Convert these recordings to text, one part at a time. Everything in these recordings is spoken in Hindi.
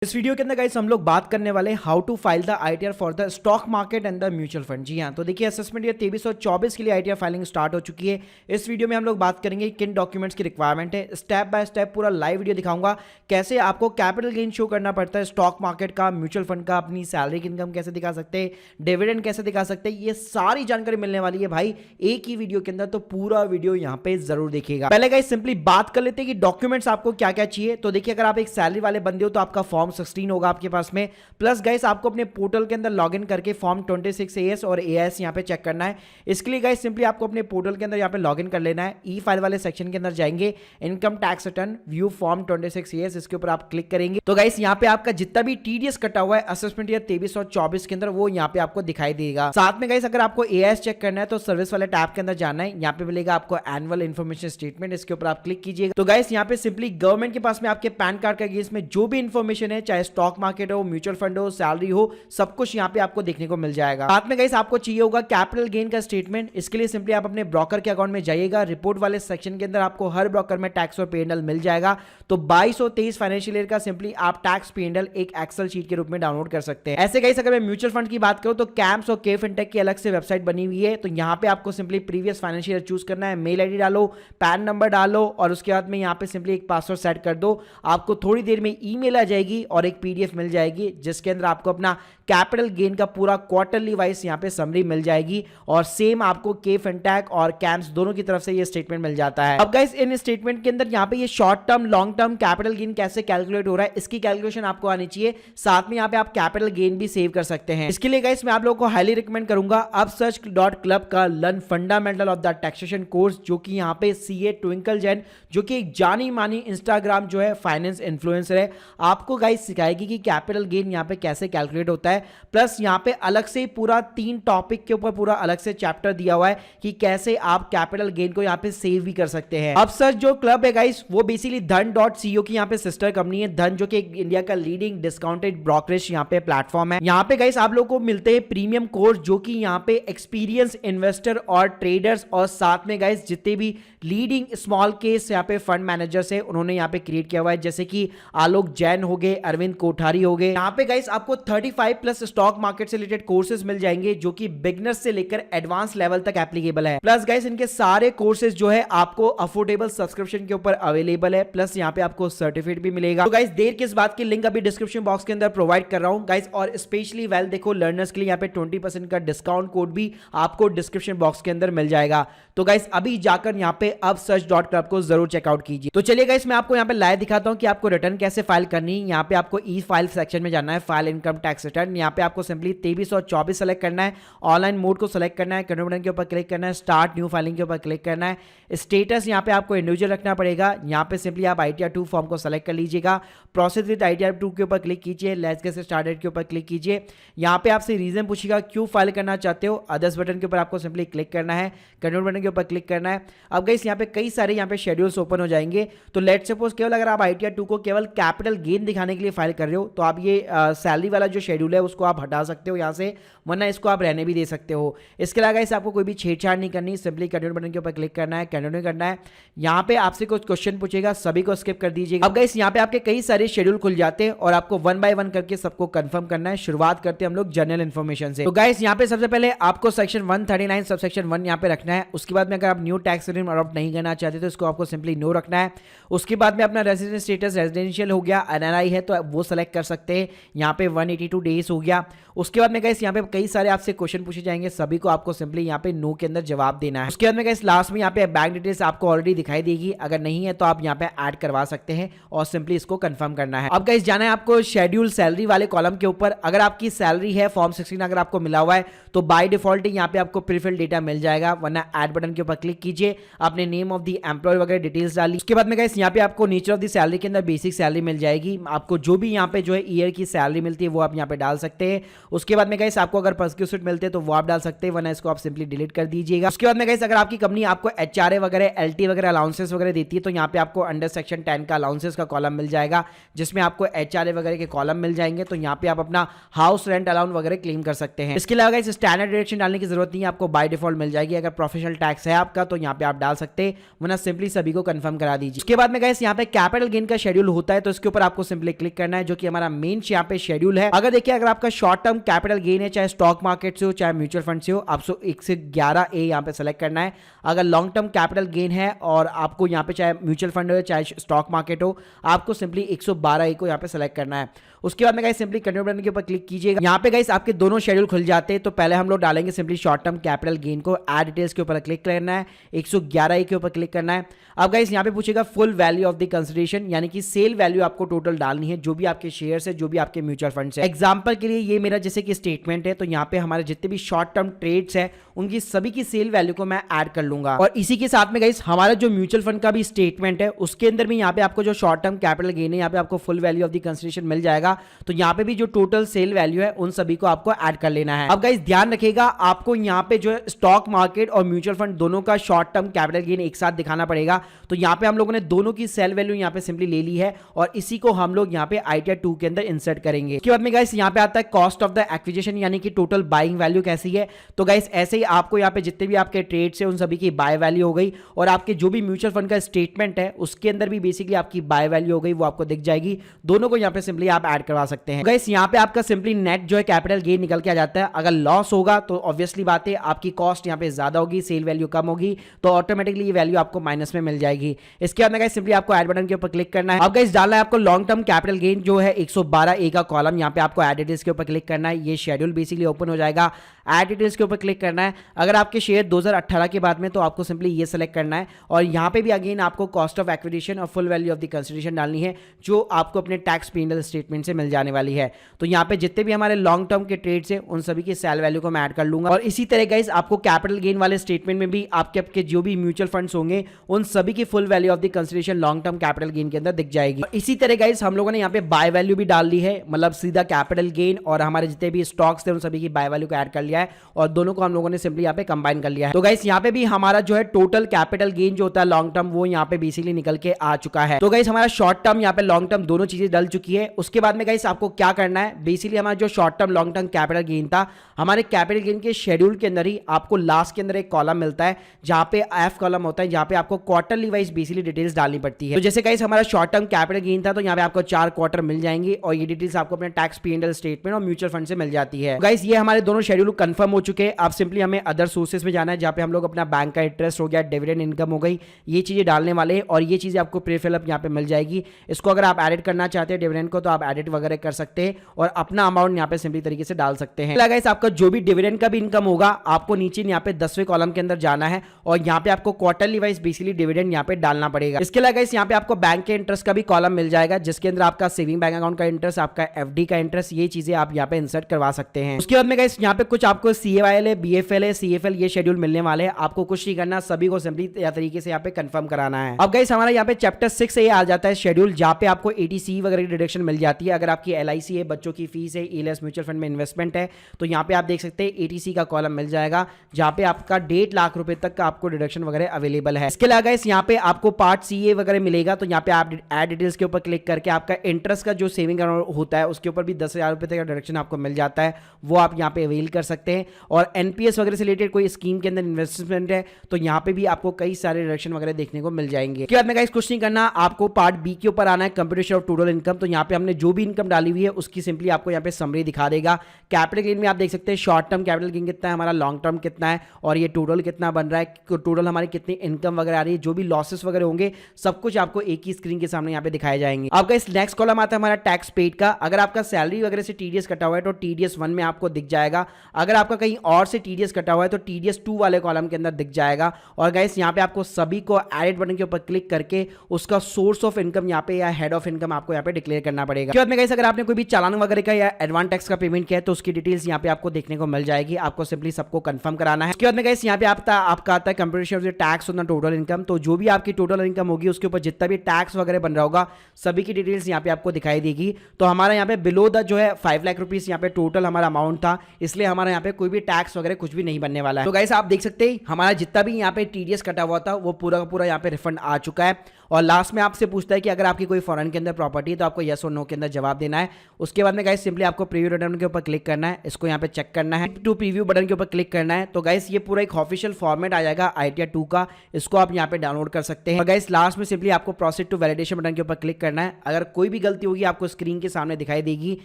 इस वीडियो के अंदर गाइस हम लोग बात करने वाले how to file the ITR for the stock market and the mutual fund. जी हाँ, तो देखिए असेसमेंट ईयर 2324 के लिए आईटीआर फाइलिंग स्टार्ट हो चुकी है। इस वीडियो में हम लोग बात करेंगे किन डॉक्यूमेंट्स की रिक्वायरमेंट है, स्टेप बाय स्टेप पूरा लाइव वीडियो दिखाऊंगा कैसे आपको कैपिटल गेन शो करना पड़ता है स्टॉक मार्केट का, म्यूचुअल फंड का, अपनी सैलरी की इनकम कैसे दिखा सकते हैं, डिविडेंड कैसे दिखा सकते हैं, ये सारी जानकारी मिलने वाली है भाई एक ही वीडियो के अंदर, तो पूरा वीडियो यहाँ पे जरूर देखिएगा। पहले गाइस सिंपली बात कर लेते हैं कि डॉक्यूमेंट्स आपको क्या क्या चाहिए। तो देखिए अगर आप एक सैलरी वाले बंदे हो तो आपका फॉर्म 16 होगा आपके पास में, प्लस गाइस आपको अपने पोर्टल के अंदर लॉगिन करके फॉर्म 26 एएस और एएस यहां पे चेक करना है। इसके लिए गाइस सिंपली आपको अपने पोर्टल के अंदर यहां पे लॉगिन कर लेना है। ई फाइल वाले सेक्शन के अंदर जाएंगे, income tax return view form 26 as, इसके ऊपर आप क्लिक करेंगे तो गाइस यहां पे आपका जितना भी टीडीएस कटा हुआ है असेसमेंट ईयर 2324 के अंदर वो यहां पे आपको दिखाई देगा। साथ में गाइस अगर आपको एएस चेक करना है तो सर्विस वाले टैब के अंदर जाना है, यहां पे मिलेगा आपको एनुअल इन्फॉर्मेशन स्टेटमेंट, इसके ऊपर आप क्लिक कीजिएगा। तो गाइस यहां पे सिंपली गवर्नमेंट के पास में आपके पैन कार्ड का अगेंस्ट में जो भी इंफॉर्मेशन है, चाहे स्टॉक मार्केट हो, म्यूचुअल फंड हो, सैलरी हो, सब कुछ यहाँ पे आपको देखने को मिल जाएगा। साथ में गाइस आपको चाहिए होगा कैपिटल गेन का स्टेटमेंट। इसके लिए सिंपली आप अपने ब्रोकर के अकाउंट में जाइएगा, रिपोर्ट वाले सेक्शन के अंदर आपको हर ब्रोकर में टैक्स और P&L मिल जाएगा। तो 22 और 23 फाइनेंशियल ईयर का सिंपली आप टैक्स P&L एक एक्सेल शीट के रूप में डाउनलोड कर सकते हैं। ऐसे गाइस अगर मैं म्यूचुअल फंड की बात करूं तो कैम्स और के फिनटेक की अलग से वेबसाइट बनी हुई है, तो यहाँ पे आपको simply previous financial year choose करना है, मेल आईडी डालो, पैन नंबर डालो और उसके बाद में यहाँ पे सिंपली एक पासवर्ड सेट कर दो। आपको थोड़ी देर में ईमेल आ जाएगी और एक पीडीएफ मिल जाएगी जिसके अंदर आपको अपना कैपिटल गेन का पूरा क्वार्टरली वाइज यहां पे समरी मिल जाएगी और सेम आपको के फिनटेक और कैम्स दोनों की तरफ से ये स्टेटमेंट मिल जाता है। अब गाइस इन स्टेटमेंट के अंदर यहां पे ये short term long term capital gain कैसे कैलकुलेट हो रहा है इसकी कैलकुलेशन आपको आनी चाहिए। साथ में यहां पे आप कैपिटल गेन भी सेव कर सकते हैं। इसके लिए गाइस मैं आप लोगों को हाईली रिकमेंड करूंगा upsearch.club का learn fundamental of the taxation course, जो कि यहां पे सीए ट्विंकल जैन, जो कि एक जानी मानी इंस्टाग्राम जो है फाइनेंस इन्फ्लुएंसर है, आपको गाइस सिखाएगी कि कैपिटल गेन यहां पे कैसे कैलकुलेट होता है। प्लस यहां पे अलग से पूरा 3 टॉपिक के ऊपर पूरा अलग से चैप्टर दिया हुआ है कि कैसे आप कैपिटल गेन को यहां पे सेव भी कर सकते हैं। अब सर जो क्लब है गाइस वो बेसिकली धन.co की यहां पे सिस्टर कंपनी है। धन जो कि इंडिया का लीडिंग डिस्काउंटेड ब्रोकरेज यहां पे प्लेटफॉर्म है। यहां पे गाइस आप लोगों को मिलते हैं प्रीमियम कोर्स जो कि यहां पे एक्सपीरियंस इन्वेस्टर और ट्रेडर्स और साथ में गाइस जितने भी लीडिंग स्मॉल केस यहां पे फंड मैनेजर्स है उन्होंने यहां पे क्रिएट किया हुआ है, जैसे कि आलोक जैन हो गए, अरविंद कोठारी हो गए। यहां पे गाइस आपको 35 प्लस स्टॉक मार्केट से रिलेटेड कोर्सेज मिल जाएंगे जो कि बिगनर्स से लेकर एडवांस लेवल तक एप्लीकेबल है। प्लस गाइस इनके सारे कोर्सेज जो है आपको अफोर्डेबल सब्सक्रिप्शन के ऊपर अवेलेबल है, प्लस यहां पे आपको सर्टिफिकेट भी मिलेगा। तो गाइस देर किस बात की, लिंक अभी डिस्क्रिप्शन बॉक्स के अंदर प्रोवाइड कर रहा हूं गाइस। और स्पेशली वेल देखो लर्नर्स के लिए यहां पे 20% का डिस्काउंट कोड भी आपको डिस्क्रिप्शन बॉक्स के अंदर मिल जाएगा। तो गाइस अभी जाकर यहां पे upsearch.club को जरूर चेकआउट कीजिए। तो चलिए गाइस मैं आपको यहां पे लाइव दिखाता हूं कि आपको रिटर्न कैसे फाइल करनी है। यहां पे आपको ई फाइल सेक्शन में जाना है, फाइल इनकम टैक्स रिटर्न। यहां पे आपको सिंपली 2324 सेलेक्ट करना है, ऑनलाइन मोड को सेलेक्ट करना है, कंट्रोल बटन के ऊपर क्लिक करना है, स्टार्ट न्यू फाइलिंग के ऊपर क्लिक करना है। स्टेटस यहां पे आपको इंडिविजुअल रखना पड़ेगा। यहां पे सिंपली आप आईटीआर 2 फॉर्म को सेलेक्ट कर लीजिएगा, प्रोसेस विद आईटीआर 2 के ऊपर क्लिक कीजिए, लेट्स गेट स्टार्टेड के ऊपर क्लिक कीजिए। यहां पे आपसे रीजन पूछेगा क्यों फाइल करना चाहते हो, अदर्स बटन के ऊपर आपको सिंपली क्लिक करना है, कंट्रोल बटन के ऊपर क्लिक करना है। अब गाइस यहां पे कई सारे यहां पे शेड्यूल्स ओपन हो जाएंगे। तो लेट्स सपोज केवल अगर आप आईटीआर 2 को केवल कैपिटल गेन दिखाने के लिए फाइल कर रहे हो तो आप ये सैलरी वाला जो शेड्यूल है उसको आप हटा सकते हो यहां से, वरना इसको आप रहने भी दे सकते हो। इसके अलावा गाइस आपको कोई भी छेड़छाड़ नहीं करनी, सिंपली कंटिन्यू बटन के ऊपर क्लिक करना है, कंटिन्यू करना है। यहां पे आपसे कुछ क्वेश्चन पूछेगा, सभी को स्किप कर दीजिएगा। अब गाइस यहां पे आपके कई सारे शेड्यूल खुल जाते हैं और आपको 1 बाय 1 करके सबको कंफर्म करना है। शुरुआत करते हैं हम लोग जनरल इन्फॉर्मेशन से। तो गाइस यहां पे सबसे पहले आपको सेक्शन 139 सबसेक्शन 1 यहां पे रखना है। उसके बाद में अगर आप न्यू टैक्स रेजिम अडॉप्ट नहीं करना चाहते तो इसको आपको सिंपली नो रखना है। उसके बाद में अपना रेजिडेंस स्टेटस रेजिडेंशियल हो गया, एनआरआई है तो वो सेलेक्ट कर सकते हैं। यहां पे 182 डेज हो गया। उसके बाद में गाइस यहां पे कई सारे आपसे क्वेश्चन पूछे जाएंगे, सभी को आपको सिंपली यहां पे नो के अंदर जवाब देना है। उसके बाद में गाइस लास्ट में यहां पे बैंक डिटेल्स आपको ऑलरेडी दिखाई देगी, अगर नहीं है तो आप यहां पे ऐड करवा सकते हैं और सिंपली इसको कंफर्म करना है। अब गाइस जाना है आपको शेड्यूल सैलरी वाले कॉलम के ऊपर। अगर आपकी सैलरी है फॉर्म 16 अगर आपको मिला हुआ है तो बाय डिफॉल्ट यहां पे आपको प्रीफिल डेटा मिल जाएगा, वरना ऐड बटन के ऊपर क्लिक कीजिए, अपने नेम ऑफ द एम्प्लॉय वगैरह डिटेल्स डालिए। उसके बाद में गाइस यहां पे आपको नेचर ऑफ द सैलरी के अंदर बेसिक सैलरी मिल जाएगी। आपको जो भी यहां पे जो है ईयर की सैलरी मिलती है वो आप यहां पे डाल सकते हैं। उसके बाद में गाइस आपको अगर पर्क्यूसिट मिलते हैं तो वो आप डाल सकते हैं, वरना इसको आप सिंपली डिलीट कर दीजिएगा। उसके बाद में गाइस अगर आपकी कंपनी आपको एचआरए वगैरह एलटी वगैरह अलाउंसेस वगैरह देती है तो यहां पे आपको अंडर सेक्शन 10 का अलाउंसेस का कॉलम मिल जाएगा, जिसमें आपको एचआरए वगैरह के कॉलम मिल जाएंगे। तो यहां पे आप अपना हाउस रेंट अलाउंस वगैरह क्लेम कर सकते हैं। इसके अलावा गाइस स्टैंडर्ड डिडक्शन डालने की जरूरत नहीं है, आपको बाय डिफॉल्ट मिल जाएगी। अगर प्रोफेशनल टैक्स है आपका तो यहां पे आप डाल सकते हैं, वरना सिंपली सभी को कंफर्म करा दीजिए। उसके बाद में गाइस यहां पे कैपिटल गेन का शेड्यूल होता है तो इसके ऊपर आपको सिंपली क्लिक क्लिक करना है, जो कि हमारा मेन यहाँ पे शेड्यूल है। अगर देखिए अगर आपका शॉर्ट टर्म कैपिटल गेन है, चाहे स्टॉक मार्केट से हो चाहे म्यूचुअल फंड से हो, आपको 1 से 11A यहाँ पे सेलेक्ट करना है। अगर लॉन्ग टर्म कैपिटल गेन है और आपको यहाँ पे चाहे म्यूचुअल फंड हो चाहे स्टॉक मार्केट हो, आपको सिंपली 112A को यहाँ पे सेलेक्ट करना है। उसके बाद में गाइस सिंपली कंटिन्यू बटन के ऊपर क्लिक कीजिएगा। यहाँ पे गाइस आपके दोनों शेड्यूल खुल जाते हैं। तो पहले हम लोग डालेंगे simply short term capital gain को, ऐड डिटेल्स के ऊपर क्लिक करना है, 111A के ऊपर क्लिक करना है। अब गाइस यहाँ पे पूछेगा full value of the consideration, यानी कि सेल वैल्यू आपको टोटल डालनी है, जो भी आपके शेयर है, जो भी आपके म्यूचुअल फंड है। एग्जाम्पल के लिए ये मेरा जैसे कि स्टेटमेंट है, तो यहाँ पे हमारे जितने भी शॉर्ट टर्म ट्रेड्स है उनकी सभी की सेल वैल्यू को मैं ऐड कर लूंगा। और इसी के साथ में गाइस हमारा जो म्यूचुअल फंड का भी स्टेटमेंट है उसके अंदर भी यहाँ पे आपको जो शॉर्ट टर्म कैपिटल गेन है, यहाँ पे आपको full value of the consideration मिल जाएगा। तो यहाँ पे भी जो टोटल सेल वैल्यू है उन सभी को आपको ऐड कर लेना है। अब गाइस ध्यान रखिएगा, आपको यहाँ पे जो है स्टॉक मार्केट और म्यूचुअल फंड दोनों का शॉर्ट टर्म कैपिटल गेन एक साथ दिखाना पड़ेगा। तो यहाँ पे हम लोगों ने दोनों की सेल वैल्यू यहाँ पे सिंपली ले ली है और इसी को हम लोग यहाँ पे आईटीआर 2 के अंदर इंसर्ट करेंगे। इसके बाद में गाइस यहाँ पे आता है कॉस्ट ऑफ द एक्विजिशन, यानी कि टोटल बाइंग वैल्यू कैसी है। तो गाइस ऐसे ही आपको यहाँ पे जितने भी आपके ट्रेड्स है उन सभी की बाय वैल्यू हो गई, और आपके जो भी म्यूचुअल फंड का स्टेटमेंट है उसके अंदर भी बेसिकली आपकी बाय वैल्यू हो गई, वो आपको दिख जाएगी। दोनों को यहाँ पे सिंपली आप ऐड करवा सकते हैं। गाइस यहाँ पे आपका सिंपली नेट जो है कैपिटल गेन निकल के आ जाता है। अगर लॉस होगा तो ऑब्वियसली बात है आपकी कॉस्ट यहाँ पे ज्यादा होगी, सेल वैल्यू कम होगी, तो ऑटोमेटिकली ये वैल्यू आपको माइनस में मिल जाएगी। इसके बाद में गाइस सिंपली आपको ऐड बटन के ऊपर क्लिक करना है। अब गाइस डालना है आपको लॉन्ग टर्म कैपिटल गेन जो है 112A का कॉलम, यहाँ पे आपको ऐड डिटेल्स के ऊपर क्लिक करना है। ये शेड्यूल बेसिकली ओपन हो जाएगा, ऐड डिटेल्स के ऊपर क्लिक करना है। अगर आपके शेयर 2018 के बाद में तो आपको सिंपली ये सेलेक्ट करना है, और यहाँ पे भी अगेन आपको कॉस्ट ऑफ एक्विजिशन और full value of the consideration डालनी है, जो आपको अपने टैक्स P&L स्टेटमेंट से मिल जाने वाली है। तो यहाँ पे जितने भी हमारे लॉन्ग टर्म के ट्रेड्स हैं उन सभी की सेल वैल्यू को मैं ऐड कर लूंगा। और इसी तरह गाइस आपको कैपिटल गेन वाले स्टेटमेंट में भी आपके जो भी म्यूचुअल फंड्स होंगे उन सभी की full value of the consideration long term capital gain के अंदर दिख जाएगी। इसी तरह गाइस हम लोगों ने यहाँ पे बाय वैल्यू भी डाल दी है, मतलब सीधा कैपिटल गेन और हमारे जितने भी स्टॉक्स थे उन सभी की बाय वैल्यू को ऐड कर लिया है, और दोनों को हम लोगों ने सिंपली यहाँ पे कंबाइन कर लिया है। तो गाइस यहाँ पे भी हमारा जो है टोटल कैपिटल गेन जो होता है लॉन्ग टर्म, वो यहाँ पे बेसिकली निकल के आ चुका है। तो गाइस हमारा शॉर्ट टर्म यहाँ पे लॉन्ग टर्म दोनों चीजें डल चुकी है। उसके बाद में गाइस आपको क्या करना है, बेसिकली हमारा जो short term long term capital gain था, हमारे कैपिटल गेन के शेड्यूल के अंदर ही आपको लास्ट के अंदर एक कॉलम मिलता है जहां पे एफ कॉलम होता है, जहां पे आपको क्वार्टरली वाइज बेसिकली डिटेल्स डालनी पड़ती है। तो जैसे गाइस हमारा शॉर्ट टर्म कैपिटल गेन था, तो यहाँ पे आपको 4 क्वार्टर मिल जाएंगे, और ये डिटेल्स आपको अपने टैक्स P&L स्टेटमेंट और म्यूचुअल फंड से मिल जाती है। गाइस ये हमारे दोनों शेड्यूल कंफर्म हो चुके हैं। अब सिंपली हमें अदर सोर्सेज में जाना है, जहां पे हम लोग अपना बैंक का इंटरेस्ट हो गया, डिविडेंड इनकम हो गई, ये चीजें डालने वाले हैं, और ये चीजें आपको प्रीफिल अप यहाँ पे मिल जाएगी। इसको अगर आप एडिट करना चाहते हैं डिविडेंड को, तो आप एडिट वगैरह कर सकते हैं और अपना अमाउंट यहाँ पे सिंपली तरीके से डाल सकते हैं। गाइस आपका जो भी डिविडेंड का भी इनकम होगा, आपको नीचे यहाँ पे 10वें कॉलम के अंदर जाना है, और यहाँ पे आपको क्वार्टरली वाइज बेसिकली डिविडेंड यहाँ पे डालना पड़ेगा। इसके अलावा गाइस यहाँ पे आपको बैंक के इंटरेस्ट का भी कॉलम मिल जाएगा, जिसके अंदर आपका सेविंग बैंक अकाउंट का इंटरेस्ट, आपका FD का इंटरेस्ट, ये चीजें आप यहाँ पे इंसर्ट करवा सकते हैं। उसके बाद में गाइस यहाँ पे कुछ आपको CAYL है, BFL है, CFL ये शेड्यूल मिलने वाले हैं। आपको कुछ नहीं करना, सभी को सिंपली तरीके से यहाँ पे कंफर्म कराना है। अब गाइस हमारा यहाँ पे चैप्टर 6 से ये आ जाता है शेड्यूल, जहाँ पे आपको ATC वगैरह की डिडक्शन मिल जाती है। अगर आपकी LIC है, बच्चों की फीस है, ELS म्यूचुअल फंड में इन्वेस्टमेंट है, तो यहाँ पे आप देख सकते हैं ATC का कॉलम मिल जाएगा, जहाँ पे आपका 1.5 लाख रुपए तक का आपको डिडक्शन वगैरह अवेलेबल है। इसके अलावा गाइस यहाँ पे आपको पार्ट CA वगैरह मिलेगा, तो यहाँ पे आप ऐड डिटेल्स के ऊपर क्लिक करके आपका इंटरेस्ट का जो सेविंग अकाउंट होता है उसके ऊपर भी 10,000 रुपए तक का डिडक्शन आपको मिल जाता है, वो आप यहाँ पे अवेल कर सकते हैं। और NPS वगैरह से रिलेटेड कोई स्कीम के अंदर इन्वेस्टमेंट है, तो यहाँ पे भी आपको कई सारे डिडक्शन वगैरह देखने को मिल जाएंगे। इसके बाद में गाइस कुछ नहीं करना, आपको पार्ट B के ऊपर आना है, कंप्यूटेशन ऑफ टोटल इनकम। तो यहाँ पे हमने जो भी इनकम डाली हुई है उसकी सिंपली आपको यहाँ पे समरी दिखा देगा। कैपिटल गेन में आप देख सकते हैं शॉर्ट टर्म कैपिटल गेन कितना है, हमारा लॉन्ग टर्म कितना है, और ये टोटल कितना बन रहा है, टोटल हमारी कितनी इनकम वगैरह आ रही है, जो भी लॉसेस वगैरह होंगे सब कुछ आपको एक ही स्क्रीन के सामने यहाँ पे दिखाए जाएंगे। आपका इस नेक्स्ट कॉलम आता है हमारा टैक्स पेड का। अगर आपका सैलरी वगैरह से TDS कटा हुआ है तो TDS 1 में आपको दिख जाएगा। अगर आपका कहीं और से TDS कटा हुआ है तो TDS 2 वाले कॉलम के अंदर दिख जाएगा। और गाइस यहाँ पे आपको सभी को एडिट बटन के ऊपर क्लिक करके उसका सोर्स ऑफ इनकम यहाँ पे या हेड ऑफ इनकम आपको यहाँ पे डिक्लेयर करना पड़ेगा। उसके बाद में गाइस अगर आपने कोई भी चालान वगैरह का या एडवांस टैक्स का पेमेंट किया है तो उसकी डिटेल्स यहाँ पे आपको देखने को मिल जाएगी। आपको सिंपली सबको कंफर्म कराना है। उसके बाद में गाइस यहाँ पे आपका आता है computation of the tax on the total income. तो जो भी आपकी टोटल इनकम होगी उसके ऊपर जितना भी टैक्स वगैरह बन रहा होगा सभी की डिटेल्स यहाँ पे आपको दिखाई देगी। तो हमारा यहाँ पे बिलो द जो है 5 लाख रुपीस यहाँ पे टोटल हमारा अमाउंट था, इसलिए हमारा यहाँ पे कोई भी टैक्स वगैरह कुछ भी नहीं बनने वाला है। तो गाइस आप देख सकते हैं हमारा जितना भी यहाँ पे TDS कटा हुआ था वो पूरा का पूरा यहाँ पे रिफंड आ चुका है। और लास्ट में आपसे पूछता है कि अगर आपकी कोई फॉरेन के अंदर प्रॉपर्टी है तो आपको येस और नो के अंदर जवाब देना है। उसके बाद में गाइस सिंपली आपको प्रीव्यू बटन के ऊपर क्लिक करना है, इसको यहाँ पे चेक करना है, टू प्रीव्यू बटन के ऊपर क्लिक करना है। तो गाइस ये पूरा एक ऑफिशियल फॉर्मेट आ जाएगा ITR 2 का, इसको आप यहाँ पे डाउनलोड कर सकते हैं। और गाइस लास्ट में सिंपली आपको प्रोसीड टू वैलिडेशन बटन के ऊपर क्लिक करना है। अगर कोई भी गलती होगी आपको स्क्रीन के सामने दिखाई देगी,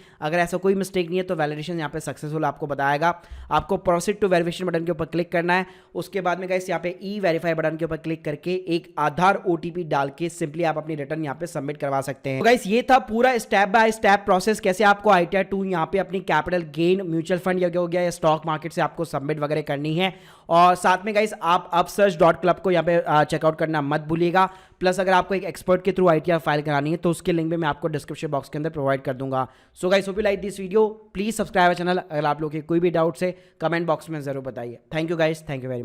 अगर ऐसा कोई मिस्टेक नहीं है तो वैलिडेशन यहाँ पे सक्सेसफुल आपको बताएगा। आपको प्रोसीड टू वेरिफिकेशन बटन के ऊपर क्लिक करना है। उसके बाद में गाइस यहाँ पे ई वेरीफाई बटन के ऊपर क्लिक करके एक आधार OTP डाल के सिंपली आप अपनी रिटर्न यहाँ पे सबमिट करवा सकते हैं। तो गाइस ये था पूरा स्टेप बाय स्टेप प्रोसेस, कैसे आपको ITR 2 यहाँ पे अपनी कैपिटल गेन म्यूचुअल फंड हो गया या स्टॉक मार्केट से आपको सबमिट वगैरह करनी है। और साथ में गाइस आप upsearch.club को यहाँ पे चेकआउट करना मत भूलिएगा। प्लस अगर आपको एक एक्सपर्ट के थ्रू ITR फाइल करानी है तो उसके लिंक भी मैं आपको डिस्क्रिप्शन बॉक्स के अंदर प्रोवाइड कर दूंगा। So guys hope you like this video, please subscribe channel. अगर आप लोग के कोई भी डाउट्स है कमेंट बॉक्स में जरूर बताइए। Thank you guys, thank you very much.